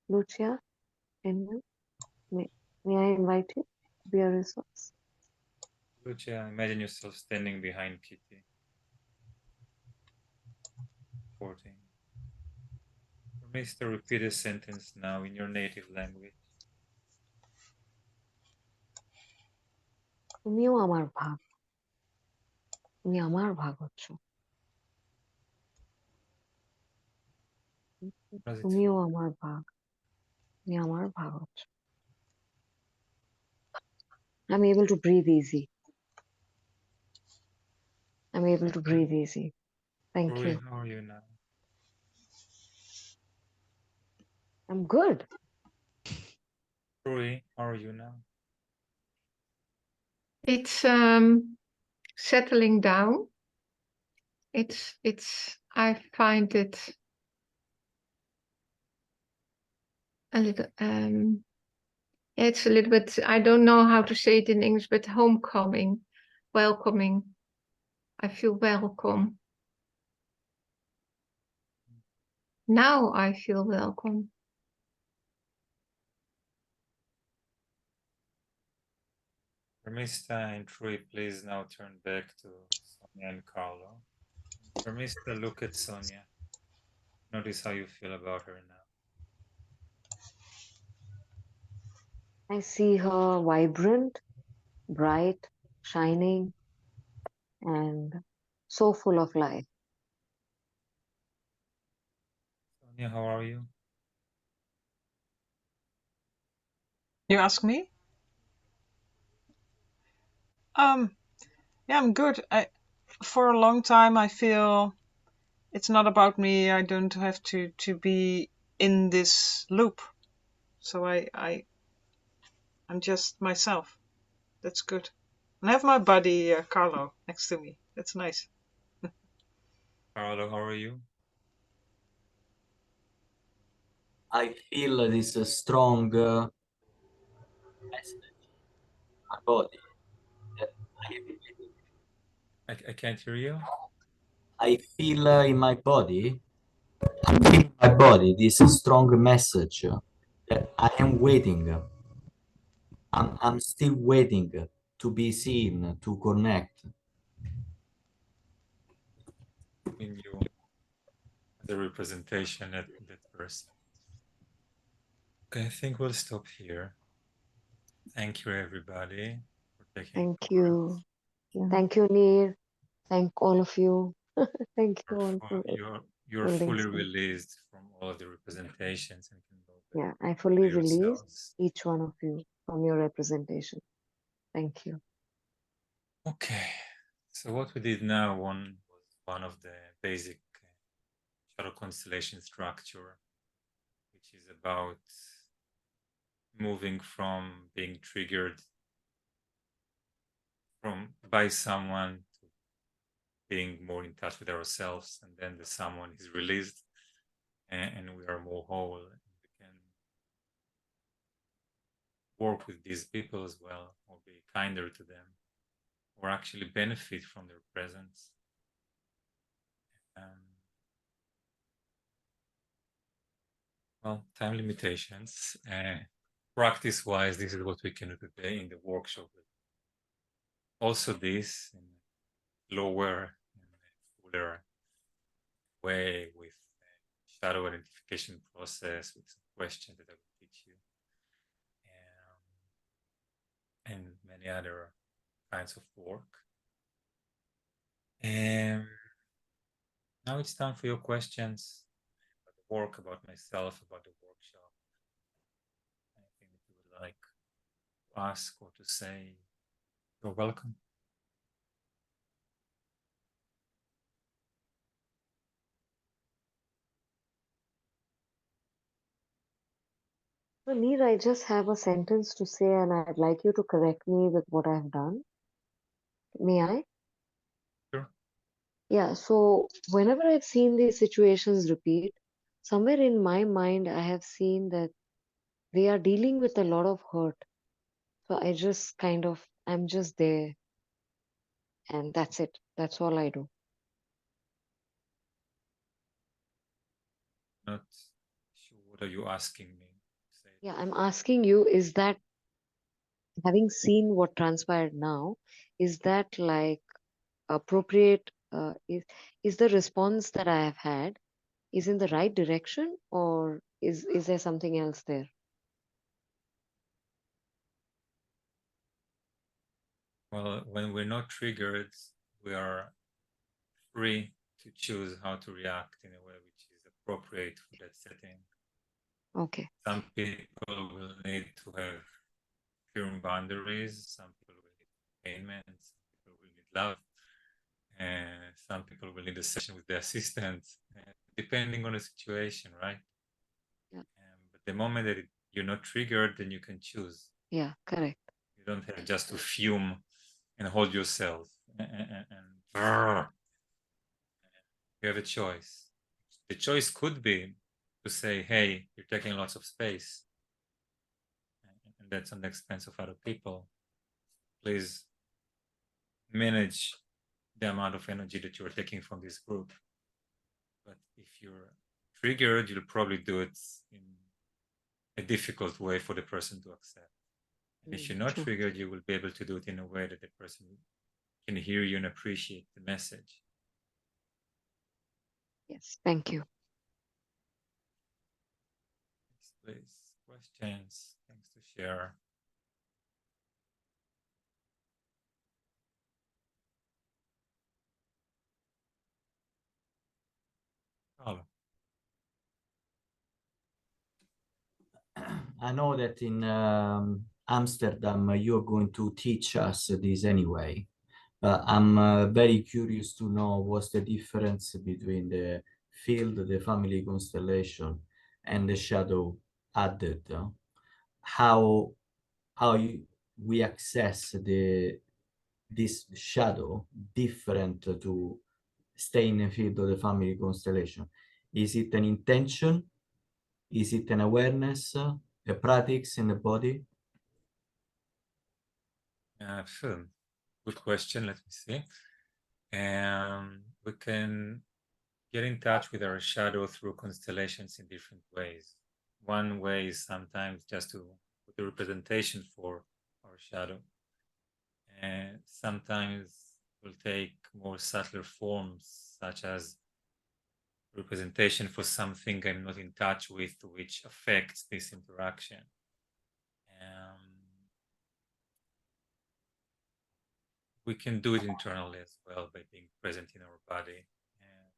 Lucia, can you? May I invite you to be a resource? Lucia, imagine yourself standing behind Kitty. 14. For Mr. Repeat a sentence now in your native language. তুমিও আমার ভাগ, তুমি আমার ভাগ হচ্ছ। What does it তুমিও feel? আমার ভাগ, তুমি আমার ভাগ হচ্ছ। I'm able to breathe easy. I'm able to breathe easy. Thank Rory, you. how are you now? I'm good. Rory, how are you now? It's settling down. I find it a little it's a little bit, I don't know how to say it in English, but homecoming, welcoming. I feel welcome. Now I feel welcome. Mr. and Troy, please now turn back to Sonia and Carlo. Mr. Look at Sonia. Notice how you feel about her now. I see her vibrant, bright, shining, and so full of life. Sonia, how are you? You ask me? Yeah, I'm good. For a long time I feel it's not about me. I don't have to be in this loop. So I'm just myself. That's good. And I have my buddy Carlo next to me. That's nice. Carlo, how are you? I feel this strong message in my body that I am waiting. I can't hear you. I feel in my body, I feel in my body this strong message that I am waiting. I'm still waiting to be seen, to connect. In you, the representation at that person. Okay, I think we'll stop here. Thank you, everybody, for taking Thank part. you. Thank you, Neer. Thank all of you. Thank you all for You're holding fully space. released from all of the representations and can go back Yeah, I fully to release yourselves. each one of you from your representation. Thank you. Okay, so what we did now was one of the basic shadow constellation structure, which is about moving from being triggered by someone to being more in touch with ourselves, and then the someone is released and we are more whole. We can work with these people as well, or be kinder to them, or actually benefit from their presence. Well, time limitations. Practice-wise, this is what we can do today in the workshop. Also this in lower and fuller way with shadow identification process, with some questions that I will teach you, and many other kinds of work. Now it's time for your questions about the work, about myself, about the workshop. Anything that you would like to ask or to say, you're welcome. So, Neer, I just have a sentence to say, and I'd like you to correct me with what I've done. May I? Sure. Yeah, so whenever I've seen these situations repeat, somewhere in my mind, I have seen that they are dealing with a lot of hurt. So I just I'm just there, and that's it. That's all I do. Not sure what are you asking me to say. Yeah, I'm asking you, is that, having seen what transpired now, is that like appropriate? Is the response that I have had is in the right direction, or is there something else there? Well, when we're not triggered, we are free to choose how to react in a way which is appropriate for that setting. Okay. Some people will need to have firm boundaries, some people will need entertainment, some people will need love, and some people will need a session with the assistant, depending on the situation, right? Yeah. But the moment that you're not triggered, then you can choose. Yeah, correct. You don't have just to fume and hold yourself you have a choice. The choice could be to say, hey, you're taking lots of space, and that's on the expense of other people. Please manage the amount of energy that you're taking from this group. But if you're triggered, you'll probably do it in a difficult way for the person to accept. And if you're not True. triggered, you will be able to do it in a way that the person can hear you and appreciate the message. Yes, thank you. Yes, please, questions, things to share. Paolo. I know that in Amsterdam you're going to teach us this anyway. I'm very curious to know what's the difference between the field, the family constellation, and the shadow added. How we access this shadow different to stay in the field of the family constellation. Is it an intention? Is it an awareness, a practice in the body? Good question. Let me see. We can get in touch with our shadow through constellations in different ways. One way is sometimes just to put a representation for our shadow. And sometimes will take more subtler forms, such as representation for something I'm not in touch with, which affects this interaction. We can do it internally as well by being present in our body. And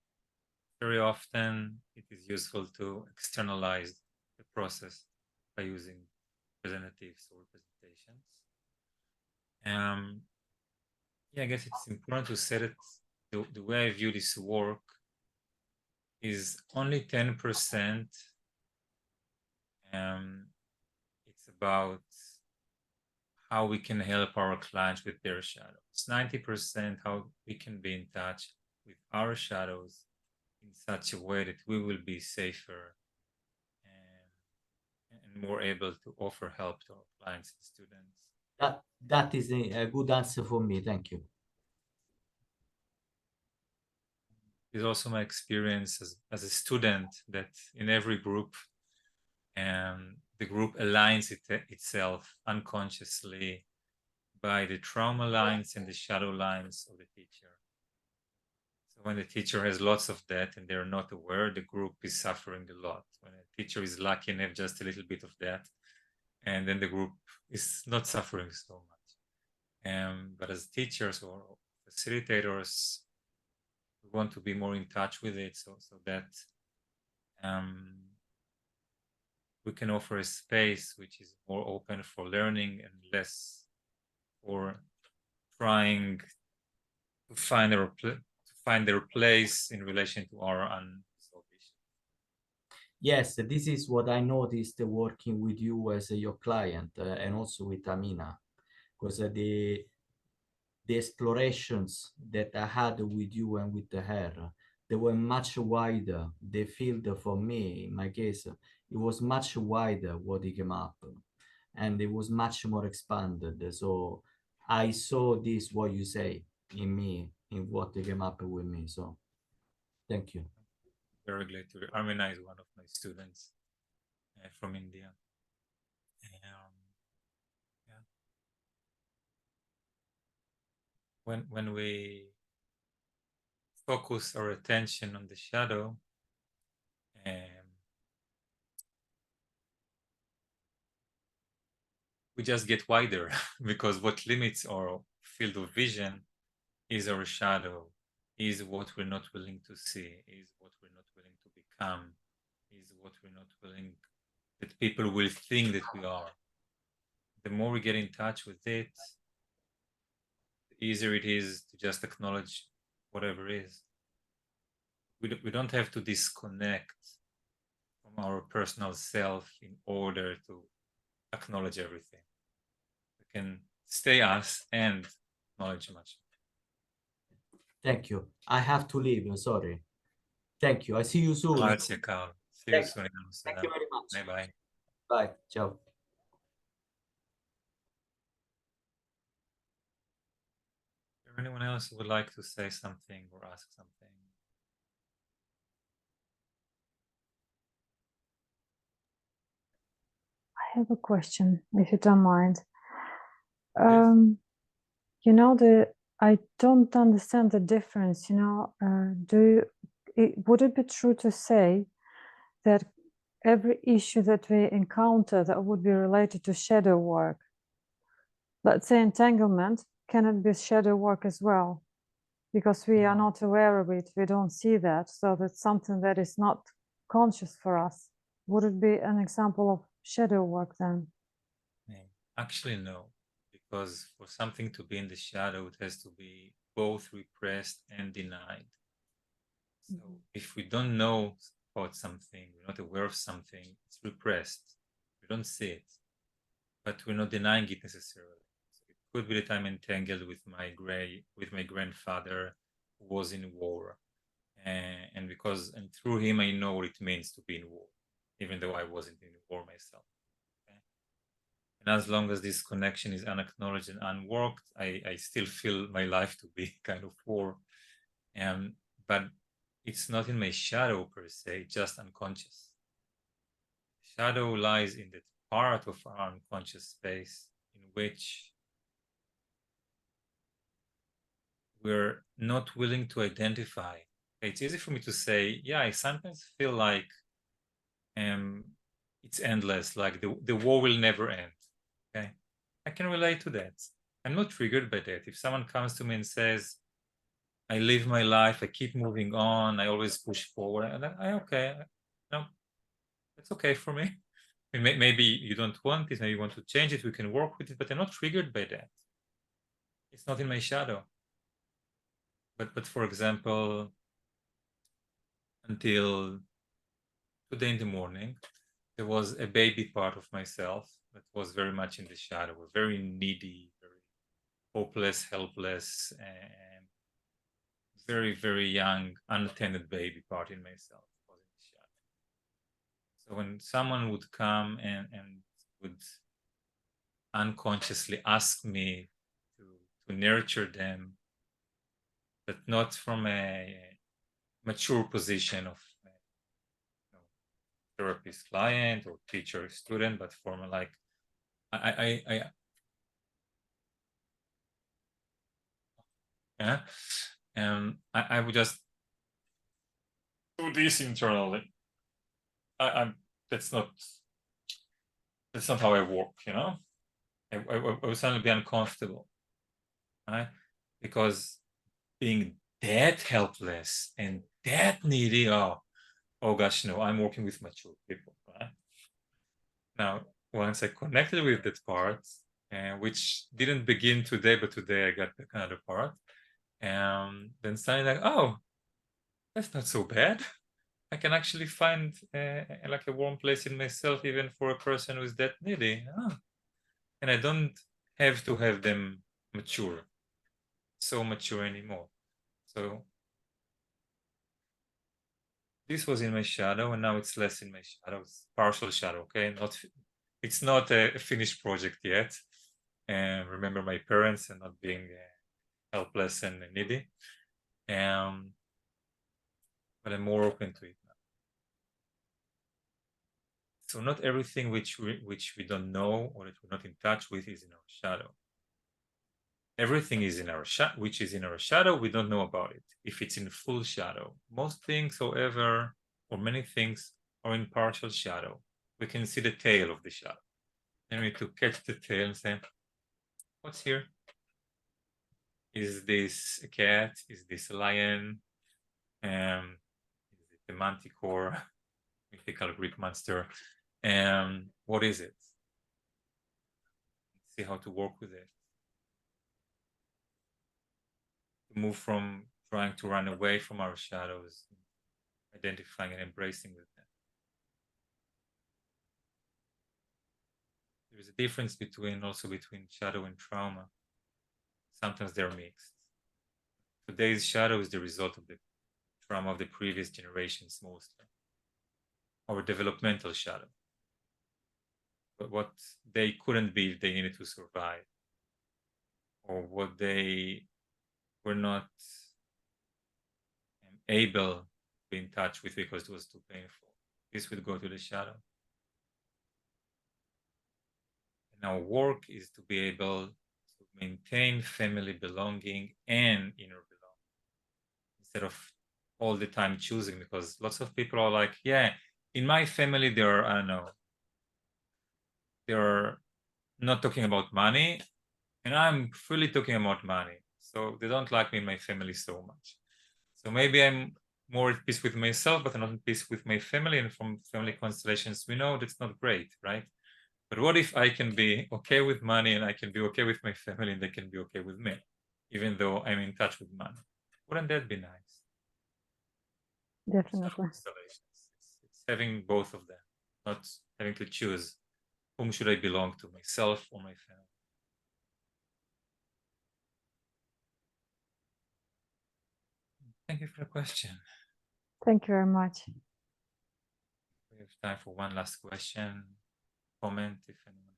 very often it is useful to externalize the process by using representatives or representations. Yeah, I guess it's important to say that the way I view this work is only 10%. It's about how we can help our clients with their shadows. 90% how we can be in touch with our shadows in such a way that we will be safer and more able to offer help to our clients and students. That is a good answer for me. Thank you. It's also my experience as a student that in every group, the group aligns itself unconsciously by the trauma lines and the shadow lines of the teacher. So when the teacher has lots of that and they're not aware, the group is suffering a lot. When a teacher is lucky and have just a little bit of that, and then the group is not suffering so much. But as teachers or facilitators, we want to be more in touch with it so that we can offer a space which is more open for learning and less for trying to find their place in relation to our unsolved issues. Yes, this is what I noticed working with you as your client and also with Amina, because the explorations that I had with you and with her, they were much wider. The field for me, in my case, it was much wider what it came up, and it was much more expanded. So I saw this, what you say, in me, in what came up with me. So thank you. Very glad to Amina is one of my students from India. Yeah. When we focus our attention on the shadow, we just get wider because what limits our field of vision is our shadow, is what we're not willing to see, is what we're not willing to become, is what we're not willing that people will think that we are. The more we get in touch with it, the easier it is to just acknowledge whatever is. We don't have to disconnect from our personal self in order to acknowledge everything. We can stay us and acknowledge much. Thank you. I have to leave. Sorry. Thank you. I see you soon. Grazie, Carl. See you soon in Amsterdam. Thank you very much. Bye-bye. Bye. Ciao. Is there anyone else who would like to say something or ask something? I have a question, if you don't mind. Please. You know, I don't understand the difference. You know, would it be true to say that every issue that we encounter that would be related to shadow work, let's say entanglement, can it be shadow work as well? Because we are not aware of it, we don't see that, so that's something that is not conscious for us. Would it be an example of shadow work then? Actually, no, because for something to be in the shadow, it has to be both repressed and denied. So if we don't know about something, we're not aware of something, it's repressed. We don't see it, but we're not denying it necessarily. So it could be that I'm entangled with my grandfather who was in war, and through him I know what it means to be in war, even though I wasn't in war myself. And as long as this connection is unacknowledged and unworked, I still feel my life to be kind of war. But it's not in my shadow per se, just unconscious. Shadow lies in that part of our unconscious space in which we're not willing to identify. It's easy for me to say, yeah, I sometimes feel like it's endless, like the war will never end. Okay, I can relate to that. I'm not triggered by that. If someone comes to me and says, I live my life, I keep moving on, I always push forward, and okay, no, that's okay for me. Maybe you don't want it, maybe you want to change it, we can work with it, but I'm not triggered by that. It's not in my shadow. But for example, until today in the morning, there was a baby part of myself that was very much in the shadow, very needy, very hopeless, helpless, and very, very young, unattended baby part in myself was in the shadow. So when someone would come and would unconsciously ask me to nurture them, but not from a mature position of therapist client or teacher student, but from like I would just do this internally. That's not how I work, you know. I would suddenly be uncomfortable, right? Because being that helpless and that needy, oh gosh, no, I'm working with mature people, right? Now, once I connected with that part, which didn't begin today, but today I got the another part, then suddenly like, oh, that's not so bad. I can actually find like a warm place in myself, even for a person who is that needy. And I don't have to have them mature, so mature anymore. So this was in my shadow, and now it's less in my shadow. It's partial shadow, okay? It's not a finished project yet. And remember my parents and not being helpless and needy. But I'm more open to it now. So not everything which we don't know or that we're not in touch with is in our shadow. Everything is in our which is in our shadow, we don't know about it. If it's in full shadow, most things, however, or many things are in partial shadow. We can see the tail of the shadow. And we need to catch the tail and say, what's here? Is this a cat? Is this a lion? Is it a manticore, mythical Greek monster? What is it? See how to work with it. To move from trying to run away from our shadows, identifying and embracing with them. There's a difference between shadow and trauma. Sometimes they're mixed. Today's shadow is the result of the trauma of the previous generations mostly, or developmental shadow. But what they couldn't be if they needed to survive, or what they were not able to be in touch with because it was too painful. This would go to the shadow. And our work is to be able to maintain family belonging and inner belonging instead of all the time choosing, because lots of people are like, yeah, in my family, they're not talking about money, and I'm fully talking about money. So they don't like me in my family so much. So maybe I'm more at peace with myself, but I'm not at peace with my family. And from family constellations, we know that's not great, right? But what if I can be okay with money and I can be okay with my family and they can be okay with me, even though I'm in touch with money? Wouldn't that be nice? Definitely. It's having both of them, not having to choose whom should I belong to, myself or my family. Thank you for the question. Thank you very much. We have time for one last question, comment, if anyone.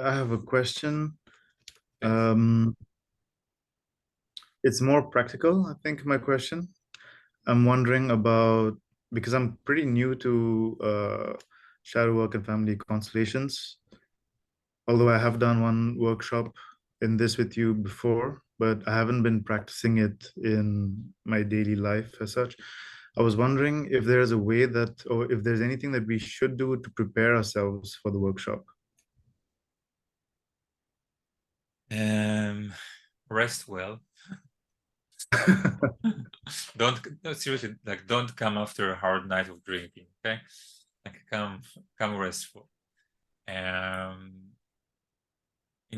I have a question. It's more practical, I think, my question. I'm wondering about, because I'm pretty new to shadow work and family constellations, although I have done one workshop in this with you before, but I haven't been practicing it in my daily life as such. I was wondering if there's a way that, or if there's anything that we should do to prepare ourselves for the workshop. Rest well. Seriously, like don't come after a hard night of drinking, okay? Like come restful. In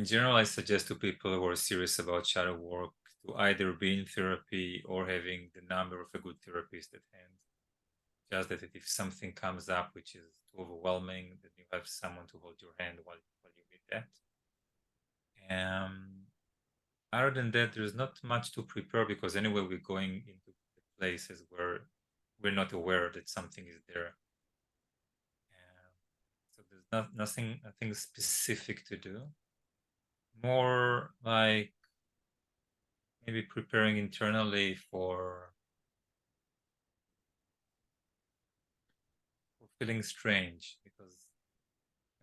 general, I suggest to people who are serious about shadow work to either be in therapy or having the number of a good therapist at hand. Just that if something comes up which is too overwhelming, that you have someone to hold your hand while you meet that. Other than that, there's not much to prepare, because anyway, we're going into places where we're not aware that something is there. So there's nothing specific to do. More like maybe preparing internally for feeling strange, because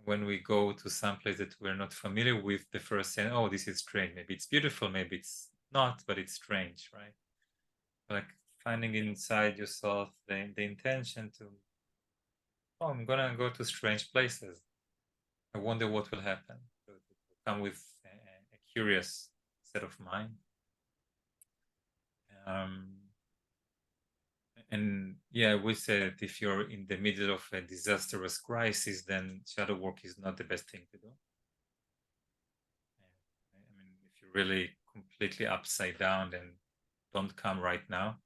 when we go to some place that we're not familiar with, the first saying, oh, this is strange. Maybe it's beautiful, maybe it's not, but it's strange, right? Like finding inside yourself the intention to, oh, I'm gonna go to strange places. I wonder what will happen. To come with a curious set of mind. And Yeah, we said if you're in the middle of a disastrous crisis, then shadow work is not the best thing to do. I mean, if you're really completely upside down, then don't come right now,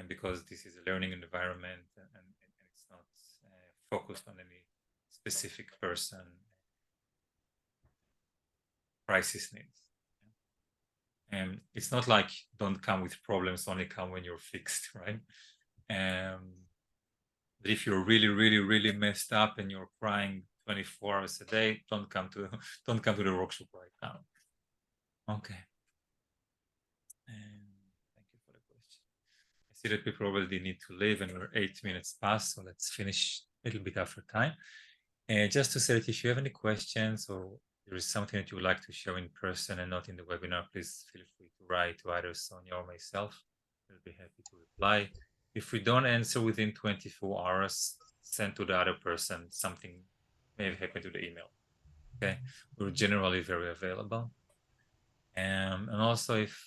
because this is a learning environment and it's not focused on any specific person crisis needs. And it's not like don't come with problems, only come when you're fixed, right? But if you're really, really, really messed up and you're crying 24 hours a day, don't come to the workshop right now. Okay. Thank you for the question. I see that people already need to leave and we're 8 minutes past, so let's finish a little bit after time. Just to say that if you have any questions or there is something that you would like to share in person and not in the webinar, please feel free to write to either Sonia or myself. We'll be happy to reply. If we don't answer within 24 hours, send to the other person. Something may have happened to the email. Okay, we're generally very available. And also, if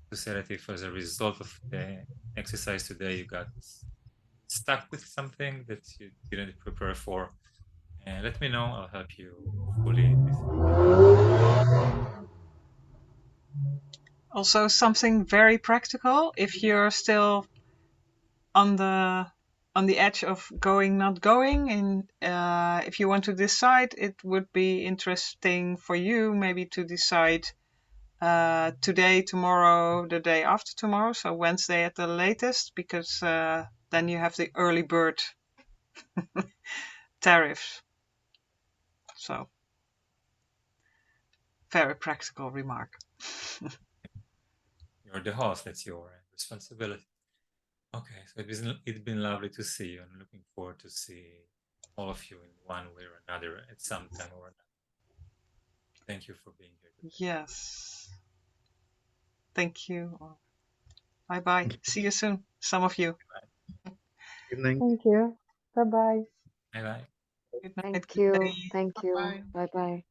to say that if as a result of the exercise today you got stuck with something that you didn't prepare for, let me know. I'll help you fully this weekend. Also, something very practical. If you're still on the edge of going, not going, and if you want to decide, it would be interesting for you maybe to decide today, tomorrow, the day after tomorrow, so Wednesday at the latest, because then you have the early bird tariffs. So, very practical remark. You're the host, that's your responsibility. Okay, so it's been lovely to see you. I'm looking forward to see all of you in one way or another at some time or another. Thank you for being here today. Yes. Thank you. Bye-bye. See you soon, some of you. Evening. Thank you. Bye-bye. Bye-bye. Good night. Thank Good you. day. Thank you. Bye-bye. Bye bye.